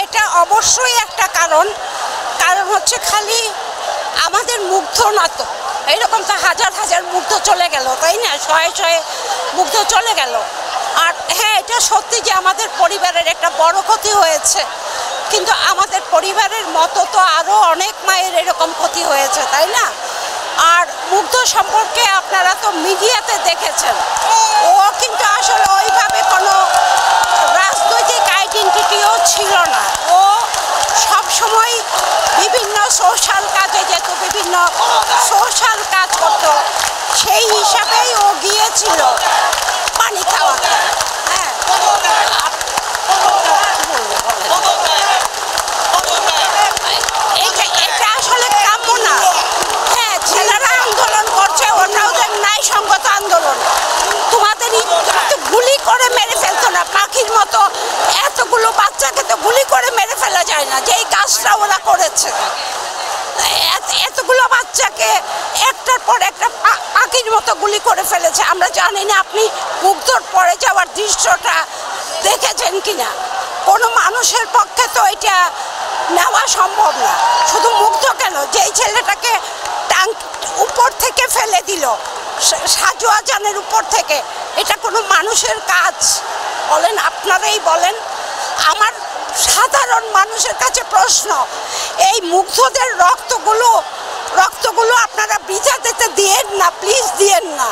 এটা অবশ্যই একটা কারণ হচ্ছে খালি আমাদের মুগ্ধ না তো, এইরকম তো হাজার হাজার মুগ্ধ চলে গেল, তাই না, শয়ে শয়ে মুগ্ধ চলে গেল। আর হ্যাঁ, এটা সত্যি যে আমাদের পরিবারের একটা বড় ক্ষতি হয়েছে, কিন্তু আমাদের পরিবারের মতো তো আরও অনেক মায়ের এরকম ক্ষতি হয়েছে, তাই না। আর মুগ্ধ সম্পর্কে আপনারা তো মিডিয়াতে দেখেছেন, ও কিন্তু আসলে ওইভাবে কোনো রাজনৈতিক আইডেন্টিটিও ছিল না। ও সবসময় বিভিন্ন সোশ্যাল কাজে যেত, বিভিন্ন সোশ্যাল কাজ করত, সেই হিসাবেই ও গিয়েছিল পানি খাওয়াতে। হ্যাঁ, এটা আসলে কাম্য না। হ্যাঁ, ছেলেরা আন্দোলন করছে, ওটা ওদের ন্যায়সঙ্গত আন্দোলন। তোমাদের গুলি করে মেরে ফেলতো না, পাখির মতো এতগুলো বাচ্চাকে তো গুলি করে মেরে ফেলা যায় না, যেই কাজটা ওরা করেছে। এতগুলো বাচ্চাকে একটার পর একটা পাখির মতো গুলি করে ফেলেছে। আমরা জানি না আপনি মুগ্ধর পরে যাওয়ার দৃশ্যটা দেখেছেন কিনা। কোনো মানুষের পক্ষে তো এটা নেওয়া সম্ভব না। শুধু মুগ্ধ কেন, যেই ছেলেটাকে উপর থেকে ফেলে দিল, সাজোয়া জানের উপর থেকে, এটা কোনো মানুষের কাজ? বলেন, আপনারাই বলেন। আমার সাধারণ মানুষের কাছে প্রশ্ন, এই মুগ্ধদের রক্তগুলো আপনারা বৃথা যেতে দিয়েন না, প্লিজ দিয়েন না।